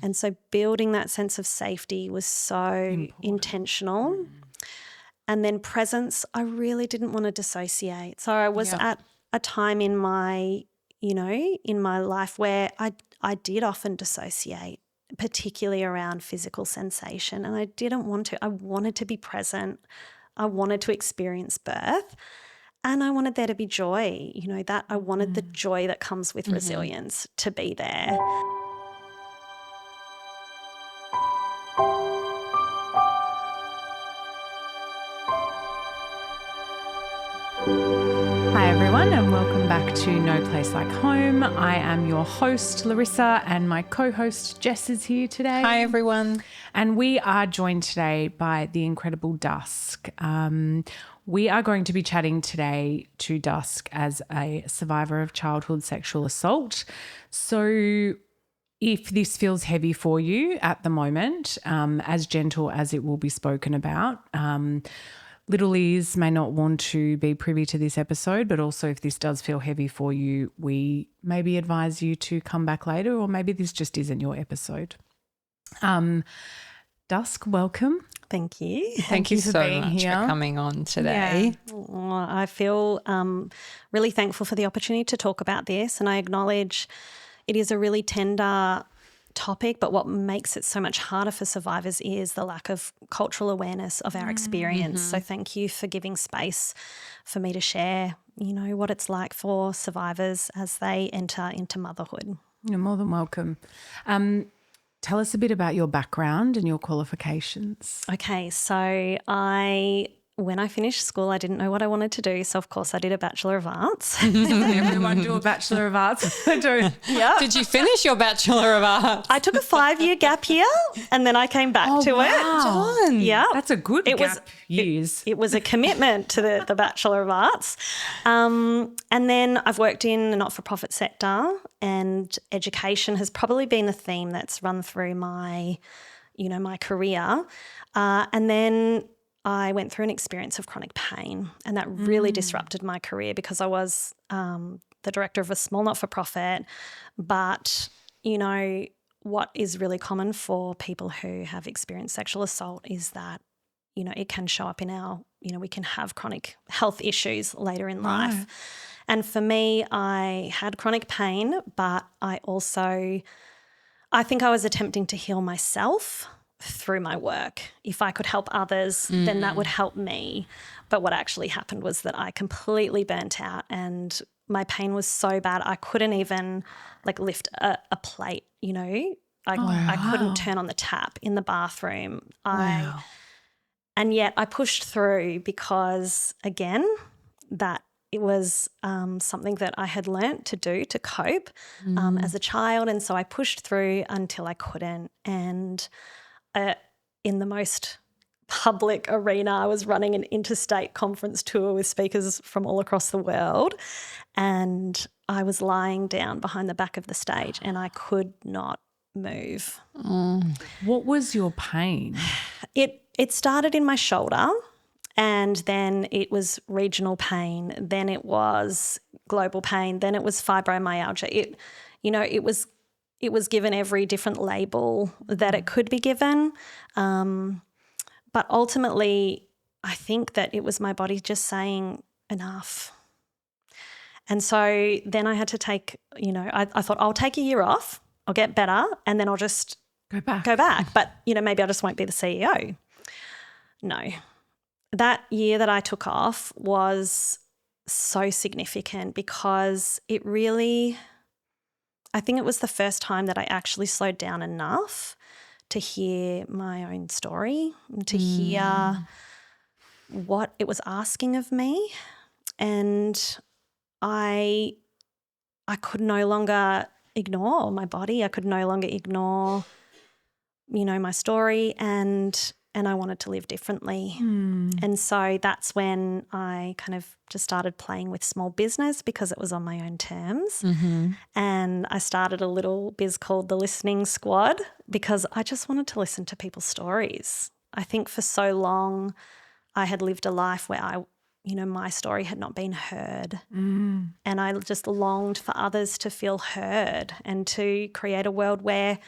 And so building that sense of safety was so intentional. And then presence, I really didn't want to dissociate. So I was at a time in my, in my life where I did often dissociate, particularly around physical sensation, and I didn't want to. I wanted to be present. I wanted to experience birth, and I wanted there to be joy, that I wanted the joy that comes with resilience to be there. Hi everyone, and welcome back to No Place Like Home. I am your host Larissa, and my co-host Jess is here today. Hi everyone. And we are joined today by the incredible Dusk. We are going to be chatting today to Dusk as a survivor of childhood sexual assault. So if this feels heavy for you at the moment, as gentle as it will be spoken about, little ears may not want to be privy to this episode, but also if this does feel heavy for you, we maybe advise you to come back later, or maybe this just isn't your episode. Dusk, welcome. Thank you. Thank you for so being much here. for coming on today. Yeah. I feel really thankful for the opportunity to talk about this, and I acknowledge it is a really tender topic, but what makes it so much harder for survivors is the lack of cultural awareness of our experience. So thank you for giving space for me to share, what it's like for survivors as they enter into motherhood. You're more than welcome. Tell us a bit about your background and your qualifications. Okay, so when I finished school, I didn't know what I wanted to do. So, of course, I did a Bachelor of Arts. Everyone do a Bachelor of Arts. Yeah. Did you finish your Bachelor of Arts? I took a 5-year gap year and then I came back to it. Done. Yeah. That's a good years. It was a commitment to the Bachelor of Arts. And then I've worked in the not-for-profit sector, and education has probably been the theme that's run through my career. And then I went through an experience of chronic pain, and that really disrupted my career because I was the director of a small not-for-profit. But, what is really common for people who have experienced sexual assault is that, it can show up in our, we can have chronic health issues later in life. And for me, I had chronic pain, but I think I was attempting to heal myself through my work. If I could help others, then that would help me. But what actually happened was that I completely burnt out, and my pain was so bad I couldn't even lift a plate, I couldn't turn on the tap in the bathroom. And yet I pushed through because, again, that it was something that I had learnt to do to cope as a child. And so I pushed through until I couldn't. And in the most public arena, I was running an interstate conference tour with speakers from all across the world, and I was lying down behind the back of the stage and I could not move. What was your pain? It started in my shoulder, and then it was regional pain, then it was global pain, then it was fibromyalgia. It was given every different label that it could be given. But ultimately, I think that it was my body just saying enough. And so then I had to take, I thought I'll take a year off, I'll get better, and then I'll just go back. But, maybe I just won't be the CEO. No. That year that I took off was so significant because it really, I think it was the first time that I actually slowed down enough to hear my own story, to hear what it was asking of me. And I could no longer ignore my body. I could no longer ignore, my story, and I wanted to live differently. And so that's when I kind of just started playing with small business because it was on my own terms. And I started a little biz called The Listening Squad because I just wanted to listen to people's stories. I think for so long I had lived a life where my story had not been heard. And I just longed for others to feel heard and to create a world where,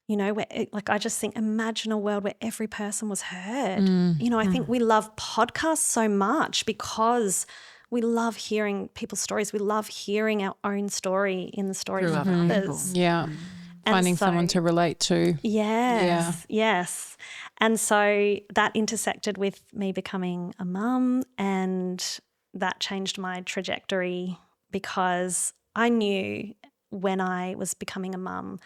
I just think, imagine a world where every person was heard. I think we love podcasts so much because we love hearing people's stories. We love hearing our own story in the stories of others. Yeah. Finding someone to relate to. Yes. And so that intersected with me becoming a mum, and that changed my trajectory because I knew when I was becoming a mum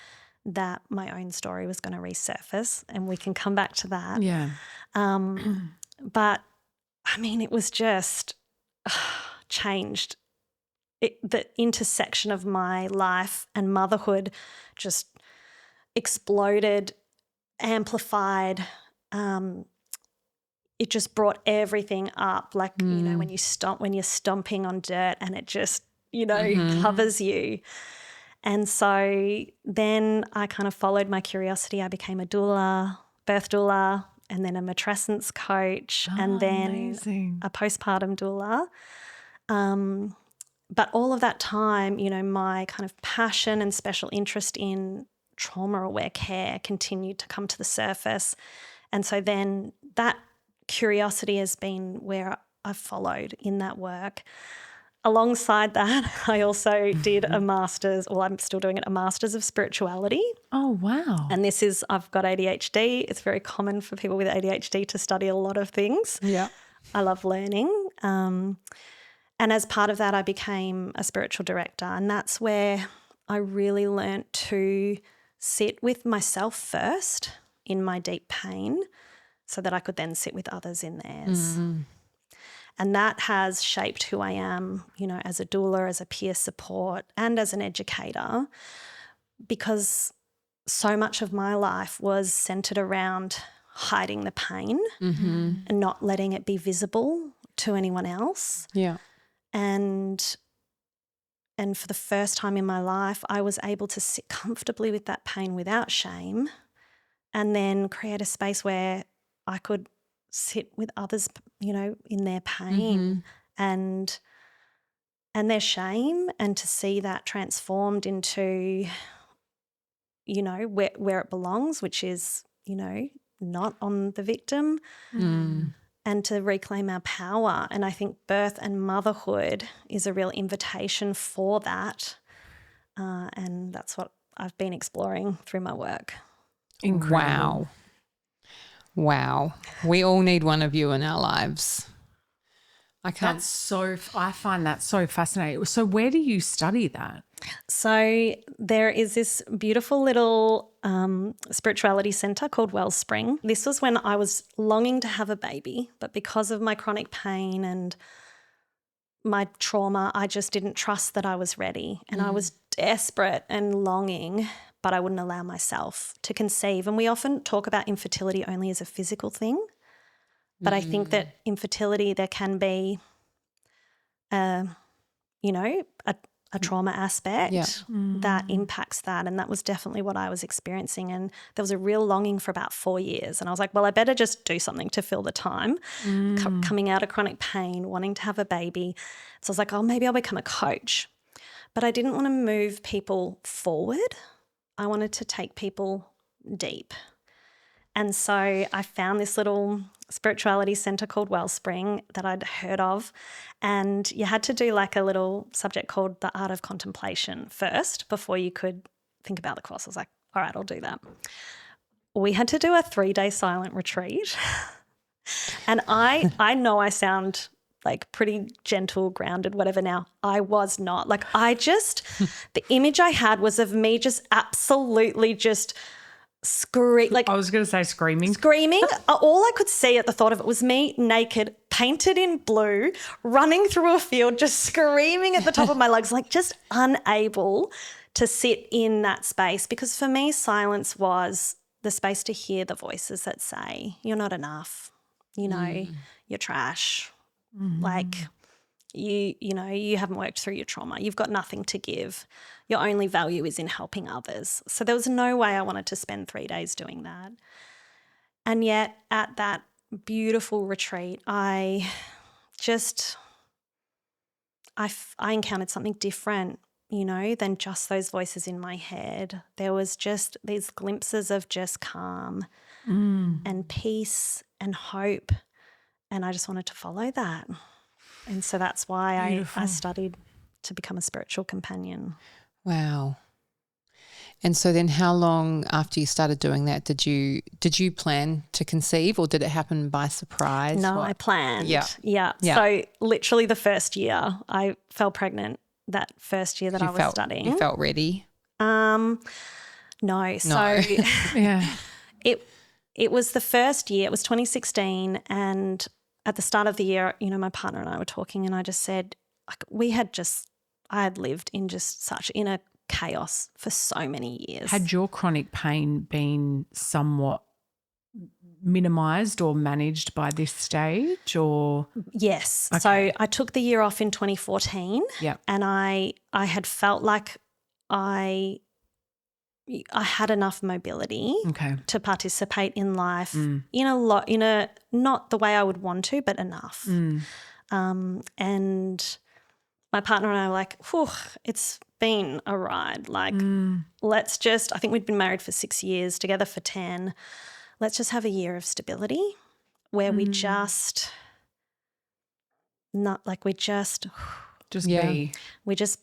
that my own story was going to resurface, and we can come back to that. Yeah. But, I mean, it was just changed. The intersection of my life and motherhood just exploded, amplified. It just brought everything up, like, when you're stomping on dirt and it just, covers you. And so then I kind of followed my curiosity. I became a doula, birth doula, and then a matrescence coach, and then a postpartum doula. But all of that time, my kind of passion and special interest in trauma-aware care continued to come to the surface. And so then that curiosity has been where I've followed in that work. Alongside that, I also did a master's, well, I'm still doing it, a master's of spirituality. Oh, wow. And I've got ADHD. It's very common for people with ADHD to study a lot of things. Yeah. I love learning. And as part of that, I became a spiritual director. And that's where I really learnt to sit with myself first in my deep pain so that I could then sit with others in theirs. And that has shaped who I am, as a doula, as a peer support, and as an educator, because so much of my life was centered around hiding the pain and not letting it be visible to anyone else. Yeah. And for the first time in my life, I was able to sit comfortably with that pain without shame, and then create a space where I could sit with others, in their pain and their shame, and to see that transformed into, where it belongs, which is, not on the victim, and to reclaim our power. And I think birth and motherhood is a real invitation for that. And that's what I've been exploring through my work. Incredible. Wow. We all need one of you in our lives. I find that so fascinating. So where do you study that? So there is this beautiful little spirituality centre called Wellspring. This was when I was longing to have a baby, but because of my chronic pain and my trauma, I just didn't trust that I was ready. And I was desperate and longing, but I wouldn't allow myself to conceive. And we often talk about infertility only as a physical thing, but I think that infertility, there can be, a trauma aspect that impacts that. And that was definitely what I was experiencing. And there was a real longing for about 4 years. And I was like, well, I better just do something to fill the time. Coming out of chronic pain, wanting to have a baby. So I was like, oh, maybe I'll become a coach. But I didn't want to move people forward. I wanted to take people deep. And so I found this little spirituality centre called Wellspring that I'd heard of, and you had to do like a little subject called the art of contemplation first before you could think about the course. I was like, all right, I'll do that. We had to do a 3-day silent retreat. And I know I sound like pretty gentle, grounded, whatever now. I was not. Like the image I had was of me just absolutely just like I was going to say screaming. All I could see at the thought of it was me naked, painted in blue, running through a field, just screaming at the top of my lungs, like just unable to sit in that space. Because for me, silence was the space to hear the voices that say, you're not enough, you're trash. Like you haven't worked through your trauma. You've got nothing to give. Your only value is in helping others. So there was no way I wanted to spend 3 days doing that. And yet at that beautiful retreat, I encountered something different. than just those voices in my head. There was just these glimpses of just calm and peace and hope, and I just wanted to follow that. And so that's why I studied to become a spiritual companion. Wow. And so then how long after you started doing that did you plan to conceive, or did it happen by surprise? No, I planned. Yeah. So literally the first year I fell pregnant, that first year that I was studying. You felt ready? No. So Yeah. it was the first year, it was 2016, and at the start of the year, my partner and I were talking, and I just said, like, I had lived in just such inner chaos for so many years. Had your chronic pain been somewhat minimised or managed by this stage, or? Yes. Okay. So I took the year off in 2014. Yep. And I had felt like I had enough mobility to participate in life not the way I would want to, but enough. And my partner and I were like, whew, it's been a ride. Like, let's just, I think we'd been married for 6 years, together for 10. Let's just have a year of stability where we just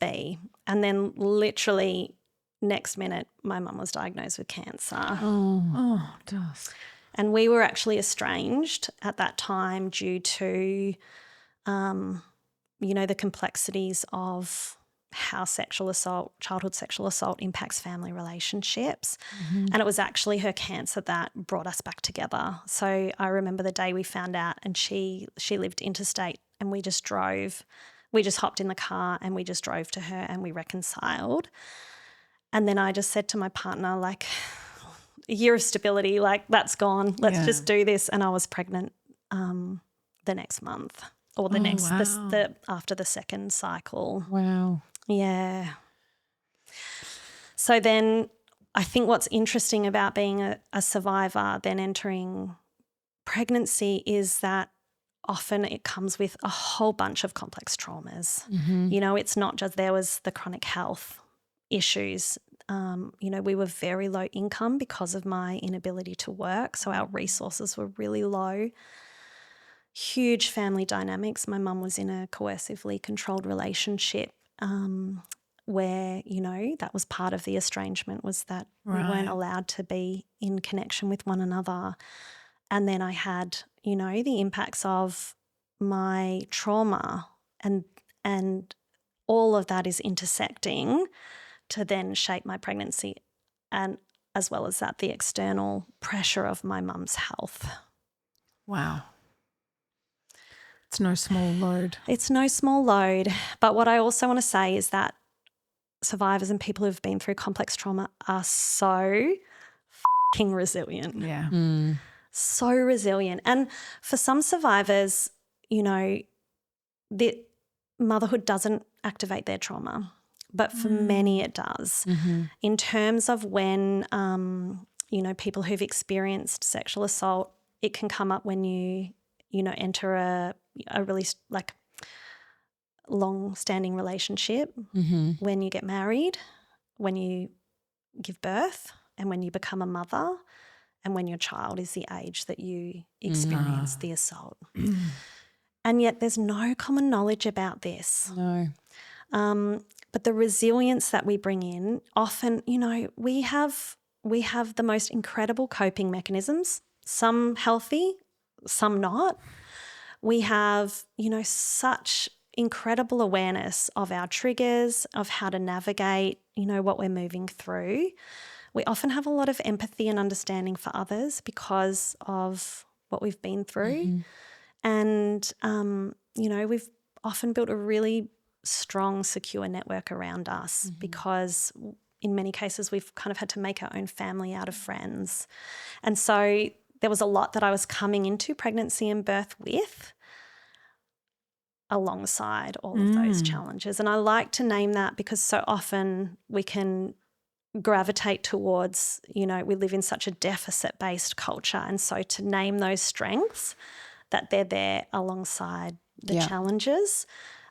be. And then literally next minute, my mum was diagnosed with cancer. Oh, Dusk. And we were actually estranged at that time due to, the complexities of how childhood sexual assault impacts family relationships. And it was actually her cancer that brought us back together. So I remember the day we found out, and she lived interstate, and we just hopped in the car and we just drove to her and we reconciled. And then I just said to my partner, like, a year of stability, like, that's gone. Let's just do this. And I was pregnant the next month, or after the second cycle. Wow. Yeah. So then I think what's interesting about being a survivor, then entering pregnancy, is that often it comes with a whole bunch of complex traumas. It's not just there was the chronic health issues. We were very low income because of my inability to work, so our resources were really low. Huge family dynamics. My mum was in a coercively controlled relationship where, that was part of the estrangement, was that we weren't allowed to be in connection with one another. And then I had, the impacts of my trauma, and all of that is intersecting to then shape my pregnancy, and as well as that, the external pressure of my mum's health. Wow. It's no small load. It's no small load. But what I also want to say is that survivors and people who've been through complex trauma are so fucking resilient. Yeah. So resilient. And for some survivors, the motherhood doesn't activate their trauma, but for many it does. In terms of when, people who've experienced sexual assault, it can come up when you enter a really long-standing relationship, when you get married, when you give birth, and when you become a mother, and when your child is the age that you experience the assault. And yet there's no common knowledge about this. No. But the resilience that we bring in, often, we have the most incredible coping mechanisms, some healthy, some not. We have, such incredible awareness of our triggers, of how to navigate, what we're moving through. We often have a lot of empathy and understanding for others because of what we've been through. And, we've often built a really strong, secure network around us because in many cases we've kind of had to make our own family out of friends. And so there was a lot that I was coming into pregnancy and birth with alongside all of those challenges. And I like to name that because so often we can gravitate towards, we live in such a deficit-based culture. And so to name those strengths, that they're there alongside the challenges.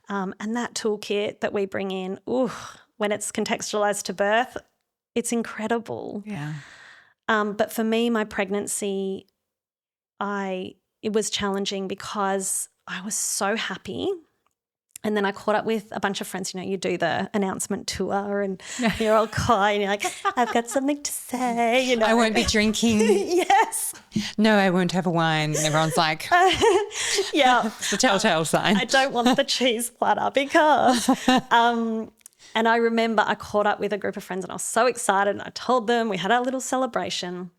And that toolkit that we bring in, when it's contextualized to birth, it's incredible. Yeah. But for me, my pregnancy, it was challenging because I was so happy. And then I caught up with a bunch of friends. You do the announcement tour and you're all coy and you're like, I've got something to say. I won't be drinking. Yes. No, I won't have a wine. And everyone's like, yeah. It's the telltale sign. I don't want the cheese platter because and I remember I caught up with a group of friends and I was so excited and I told them, we had our little celebration.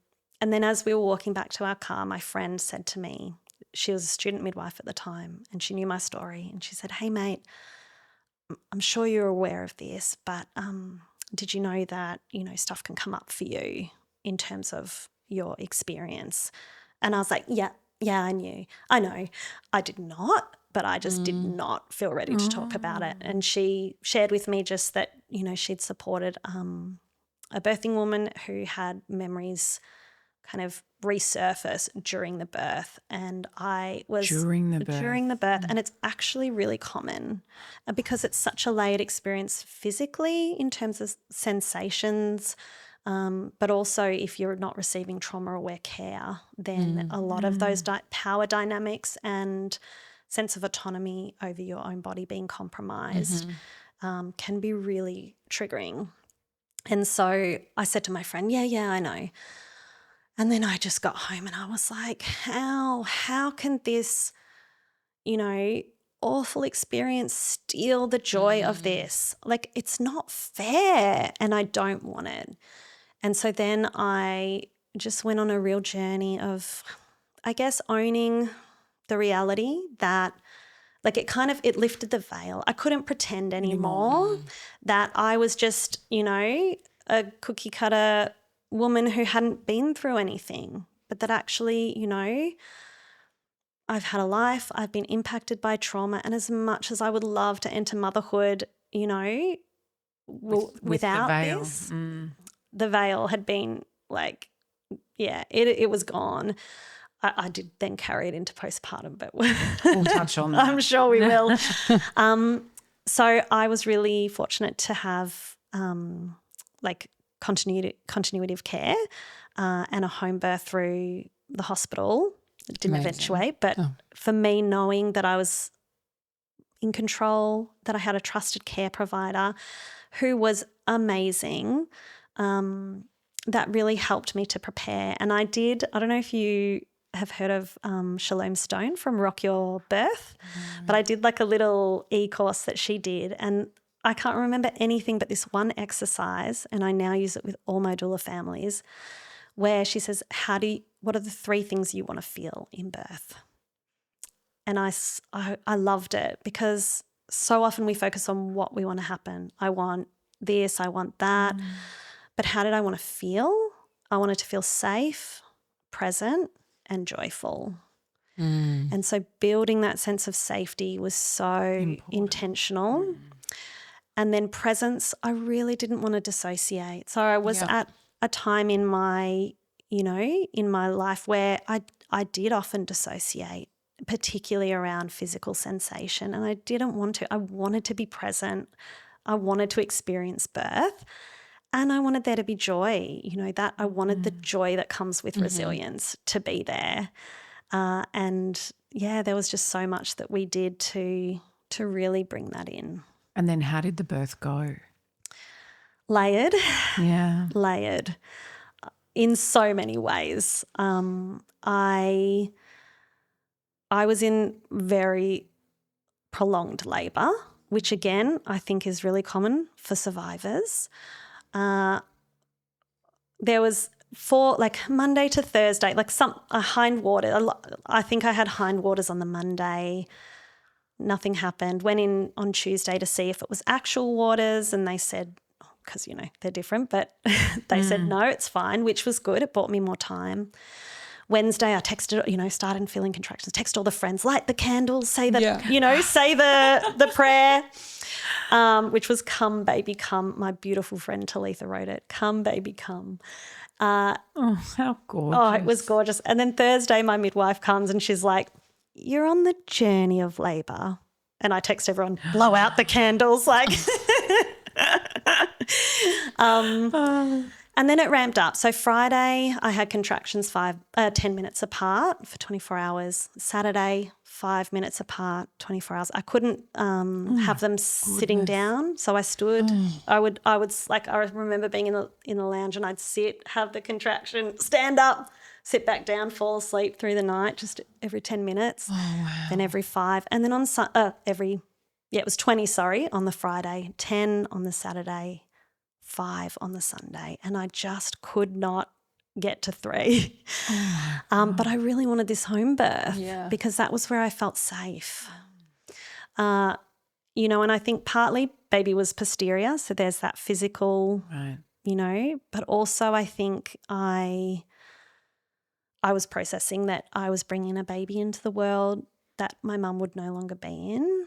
And then as we were walking back to our car, my friend said to me, she was a student midwife at the time and she knew my story, and she said, hey, mate, I'm sure you're aware of this, but did you know that, stuff can come up for you in terms of your experience? And I was like, yeah, I knew. I know. I did not, but I just did not feel ready to talk about it. And she shared with me just that, she'd supported a birthing woman who had memories kind of resurface during the birth, and I was during the birth, and it's actually really common because it's such a layered experience physically in terms of sensations, but also if you're not receiving trauma-aware care, then a lot of those power dynamics and sense of autonomy over your own body being compromised can be really triggering. And so I said to my friend, yeah, I know. And then I just got home and I was like, how can this, awful experience steal the joy of this? Like, it's not fair and I don't want it. And so then I just went on a real journey of, I guess, owning the reality that, like, it lifted the veil. I couldn't pretend anymore that I was just, a cookie cutter woman who hadn't been through anything, but that actually, I've had a life, I've been impacted by trauma, and as much as I would love to enter motherhood, without this, the veil had been like, it was gone. I did then carry it into postpartum, but we'll touch on that. I'm sure we will. So I was really fortunate to have continuity of care and a home birth through the hospital. It didn't eventuate, but for me, knowing that I was in control, that I had a trusted care provider who was amazing, that really helped me to prepare. And I don't know if you have heard of Shalom Stone from Rock Your Birth, but I did like a little e-course that she did, and I can't remember anything but this one exercise, and I now use it with all my doula families, where she says, what are the 3 things you want to feel in birth? And I loved it because so often we focus on what we want to happen. I want this, I want that. But how did I want to feel? I wanted to feel safe, present, and joyful. And so building that sense of safety was so intentional. And then presence, I really didn't want to dissociate. So I was at a time in my, in my life where I did often dissociate, particularly around physical sensation. And I didn't want to. I wanted to be present. I wanted to experience birth. And I wanted there to be joy, that I wanted the joy that comes with resilience to be there. And there was just so much that we did to really bring that in. And then how did the birth go? Layered. Yeah. Layered in so many ways. I was in very prolonged labour, which again I think is really common for survivors. There was Monday to Thursday, a hind water. I think I had hind waters on the Monday. Nothing happened. Went in on Tuesday to see if it was actual waters, and they said, because, they're different, but they said, no, it's fine, which was good. It bought me more time. Wednesday I texted, started feeling contractions, text all the friends, light the candles, say say the prayer, which was Come Baby Come. My beautiful friend Talitha wrote it, Come Baby Come. How gorgeous. Oh, it was gorgeous. And then Thursday my midwife comes and she's like, you're on the journey of labour. And I text everyone, blow out the candles. And then it ramped up. So Friday I had contractions 10 minutes apart for 24 hours. Saturday, 5 minutes apart, 24 hours. I couldn't have them sitting down, so I stood. I would like, I remember being in the lounge and I'd sit, have the contraction, stand up, sit back down, fall asleep through the night, just every 10 minutes. Oh, wow. Then every 5. And then on it was 20, on the Friday, 10 on the Saturday, 5 on the Sunday, and I just could not get to 3. But I really wanted this home birth because that was where I felt safe. And I think partly baby was posterior, so there's that physical, but also I think I was processing that I was bringing a baby into the world that my mum would no longer be in.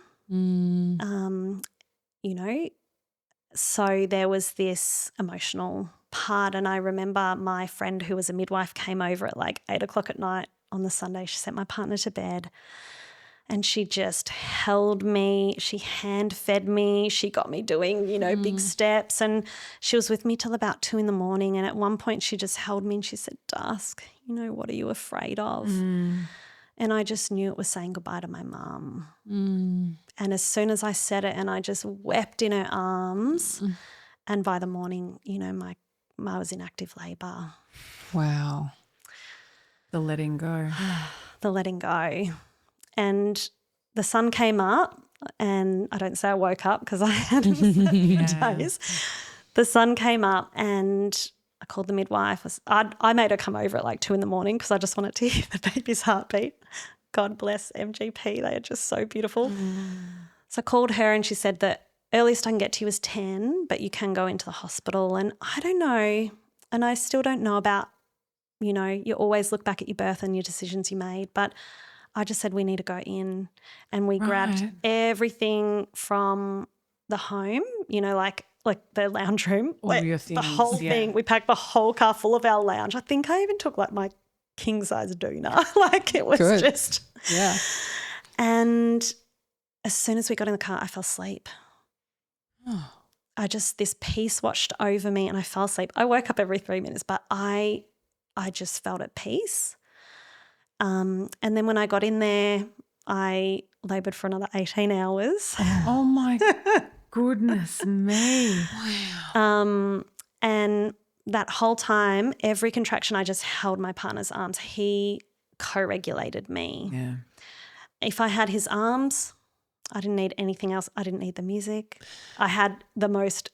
So there was this emotional part, and I remember my friend who was a midwife came over at like 8 o'clock at night on the Sunday. She sent my partner to bed and she just held me. She hand fed me. She got me doing, big steps, and she was with me till about 2 a.m. And at one point she just held me and she said, "Dusk, what are you afraid of?" And I just knew it was saying goodbye to my mum. And as soon as I said it, and I just wept in her arms, and by the morning, I was in active labour. Wow. The letting go. The letting go. And the sun came up, and I don't say I woke up because I hadn't slept for days. The sun came up and I called the midwife. I made her come over at like 2 a.m. because I just wanted to hear the baby's heartbeat. God bless MGP. They are just so beautiful. So I called her and she said that earliest I can get to you is 10, but you can go into the hospital. And I don't know, and I still don't know about, you always look back at your birth and your decisions you made, but I just said we need to go in, and we grabbed everything from the home, like the lounge room, all your things, the whole thing. We packed the whole car full of our lounge. I think I even took like my king size doona. Like it was just. Yeah. And as soon as we got in the car, I fell asleep. This peace washed over me and I fell asleep. I woke up every 3 minutes, but I just felt at peace. And then when I got in there, I laboured for another 18 hours. Oh my goodness me. Wow. And that whole time, every contraction, I just held my partner's arms. He co-regulated me. Yeah. If I had his arms, I didn't need anything else. I didn't need the music. I had the most,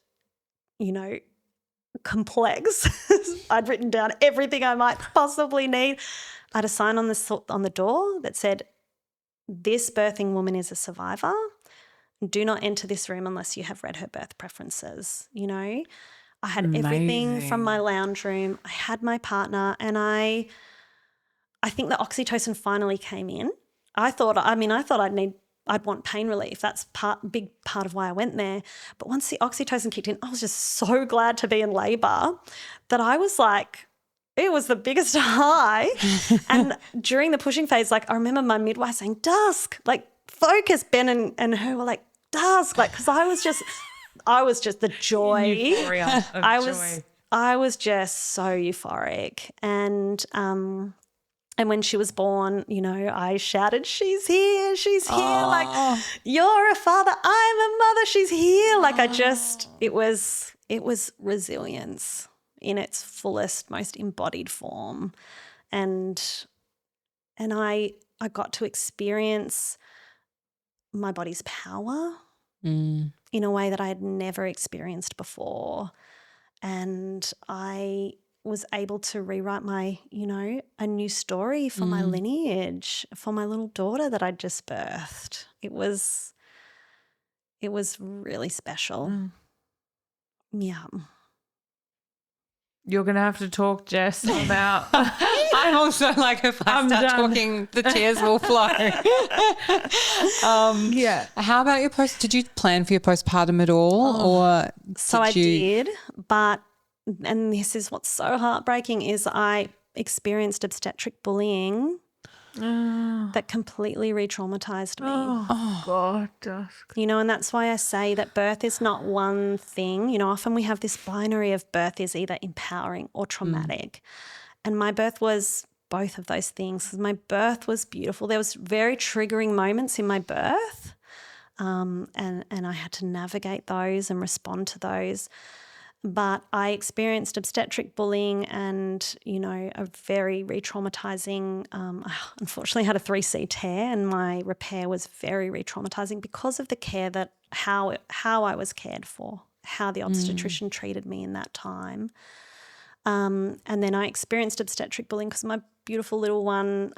complex. I'd written down everything I might possibly need. I had a sign on the door that said, "This birthing woman is a survivor. Do not enter this room unless you have read her birth preferences." I had everything from my lounge room. I had my partner, and I think the oxytocin finally came in. I thought I'd want pain relief. That's big part of why I went there. But once the oxytocin kicked in, I was just so glad to be in labour that I was like, it was the biggest high. And during the pushing phase, like I remember my midwife saying, "Dusk, like focus." Ben and her were like, "Dusk," like because I was just the joy. Euphoria of joy. I was just so euphoric. And when she was born, I shouted, "She's here, she's here." Like, "You're a father, I'm a mother, she's here." Like it was resilience in its fullest, most embodied form. And I got to experience my body's power in a way that I had never experienced before. And I was able to rewrite my, a new story for my lineage, for my little daughter that I'd just birthed. It was really special. Yeah. You're going to have to talk, Jess, about... I'm also like, if I start talking, the tears will flow. Yeah. How about your did you plan for your postpartum at all? Or so I did, but, and this is what's so heartbreaking, is I experienced obstetric bullying that completely re-traumatized me. Oh, God, Dusk. You know, and that's why I say that birth is not one thing. You know, often we have this binary of birth is either empowering or traumatic. And my birth was both of those things. My birth was beautiful. There was very triggering moments in my birth, and I had to navigate those and respond to those. But I experienced obstetric bullying and, you know, a very re-traumatizing, I unfortunately had a 3C tear, and my repair was very re-traumatizing because of the care that how I was cared for, how the obstetrician treated me in that time. And then I experienced obstetric bullying because my beautiful little one,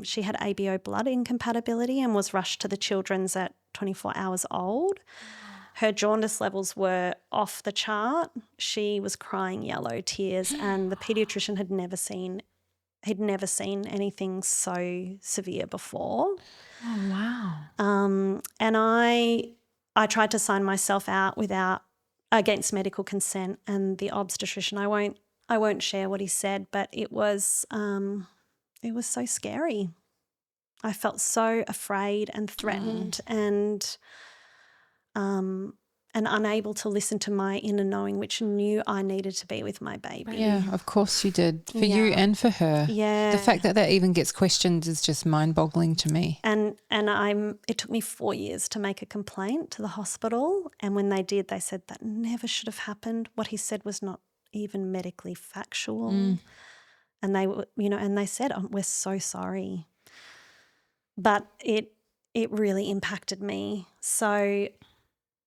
she had ABO blood incompatibility and was rushed to the children's at 24 hours old. Her jaundice levels were off the chart. She was crying yellow tears, and the pediatrician had never seen anything so severe before. Oh, wow. And I tried to sign myself out against medical consent, and the obstetrician, I won't share what he said, but it was so scary. I felt so afraid and threatened and unable to listen to my inner knowing, which knew I needed to be with my baby. Yeah, of course you did. For you and for her. Yeah. The fact that even gets questioned is just mind-boggling to me. And it took me 4 years to make a complaint to the hospital, and when they did, they said that never should have happened. What he said was not even medically factual. And they were, you know, and they said, "We're so sorry." But it really impacted me. So,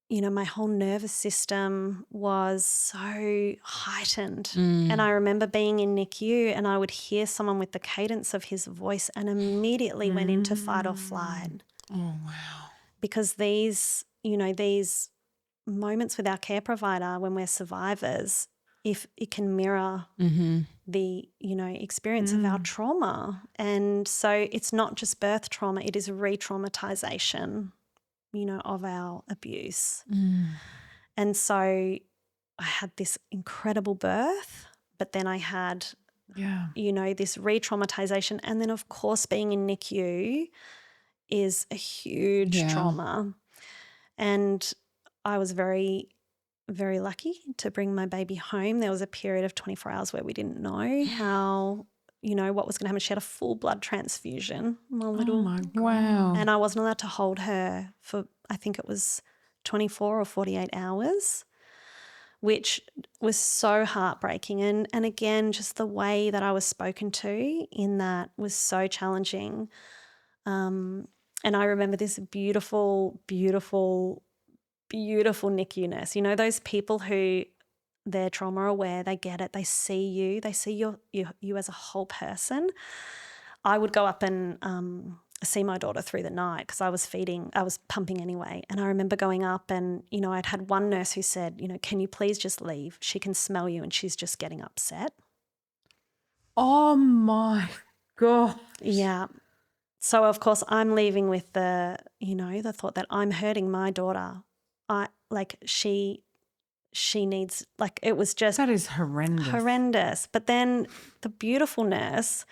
you know, my whole nervous system was so heightened. And I remember being in NICU and I would hear someone with the cadence of his voice and immediately went into fight or flight. Oh, wow. Because these moments with our care provider when we're survivors, if it can mirror the, you know, experience of our trauma. And so it's not just birth trauma, it is re-traumatization, you know, of our abuse. And so I had this incredible birth, but then I had, you know, this re-traumatization. And then, of course, being in NICU is a huge trauma. And I was very, very lucky to bring my baby home. There was a period of 24 hours where we didn't know how, you know, what was going to happen. She had a full blood transfusion, Wow. and I wasn't allowed to hold her for, I think it was 24 or 48 hours, which was so heartbreaking. And again, just the way that I was spoken to in that was so challenging. And I remember this beautiful, beautiful, beautiful NICU nurse. You know, those people who they're trauma aware, they get it, they see you as a whole person. I would go up and see my daughter through the night because I was pumping anyway. And I remember going up and, you know, I'd had one nurse who said, you know, "Can you please just leave? She can smell you and she's just getting upset." Oh, my God. Yeah. So, of course, I'm leaving with the thought that I'm hurting my daughter. She needs, like, it was just That is horrendous. horrendous. But then the beautiful nurse,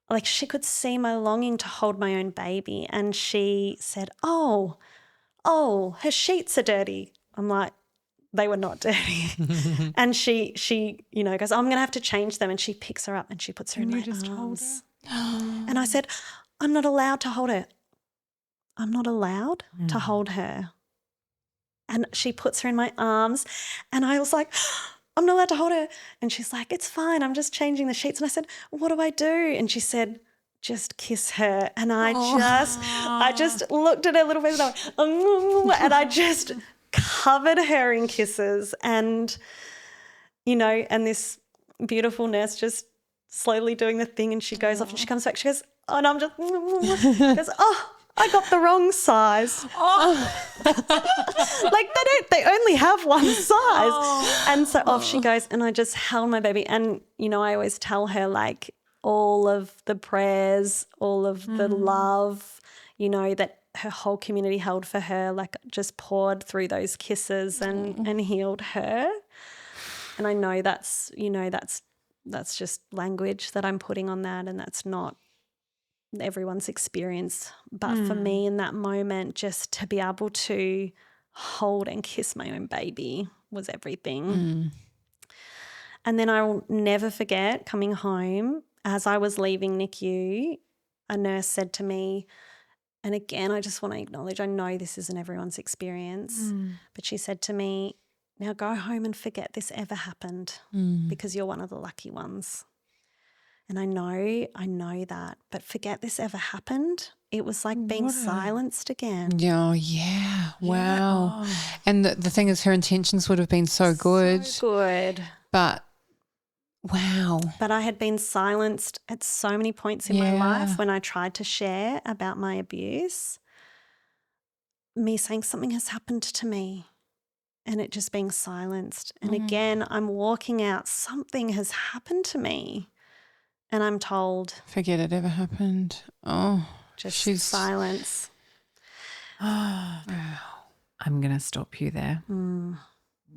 like, she could see my longing to hold my own baby, and she said, oh, her sheets are dirty. I'm like, they were not dirty. And she you know, goes, "I'm going to have to change them." And she picks her up and she puts her in my arms. And I said, "I'm not allowed to hold her. I'm not allowed to hold her." And she puts her in my arms and I was like, "I'm not allowed to hold her." And she's like, "It's fine. I'm just changing the sheets." And I said, "What do I do?" And she said, "Just kiss her." And I just looked at her a little bit and I just covered her in kisses. And, you know, and this beautiful nurse just slowly doing the thing, and she goes off and she comes back. She goes, "Oh," and I'm just, goes, "Oh, I got the wrong size." Like, they only have one size. And so off she goes, and I just held my baby. And, you know, I always tell her, like, all of the prayers, all of the love, you know, that her whole community held for her, like, just poured through those kisses and healed her. And I know that's, you know, that's just language that I'm putting on that, and that's not everyone's experience. But for me in that moment, just to be able to hold and kiss my own baby was everything. And then I will never forget coming home. As I was leaving NICU, a nurse said to me, and again, I just want to acknowledge, I know this isn't everyone's experience, but she said to me, now go home and forget this ever happened because you're one of the lucky ones. And I know that, but forget this ever happened. It was like being silenced again. Yeah, yeah. Wow. Oh. And the thing is, her intentions would have been so good. So good. But wow. But I had been silenced at so many points in my life when I tried to share about my abuse. Me saying something has happened to me and it just being silenced. And again, I'm walking out, something has happened to me. And I'm told. Forget it ever happened. Oh. Just silence. Oh, wow. I'm going to stop you there.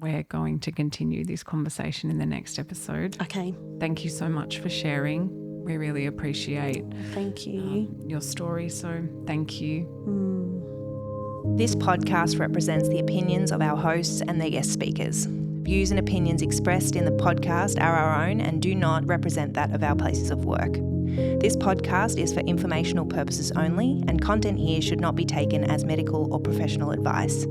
We're going to continue this conversation in the next episode. Okay. Thank you so much for sharing. We really appreciate thank you your story. So thank you. This podcast represents the opinions of our hosts and their guest speakers. Views and opinions expressed in the podcast are our own and do not represent that of our places of work. This podcast is for informational purposes only, and content here should not be taken as medical or professional advice.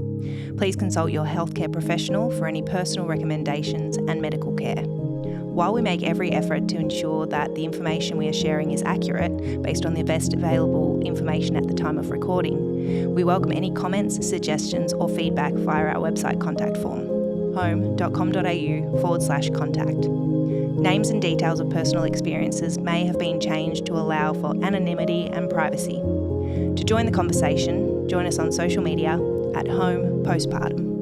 Please consult your healthcare professional for any personal recommendations and medical care. While we make every effort to ensure that the information we are sharing is accurate based on the best available information at the time of recording, we welcome any comments, suggestions or feedback via our website contact form, home.com.au/contact. Names and details of personal experiences may have been changed to allow for anonymity and privacy. To join the conversation, join us on social media at Home Postpartum.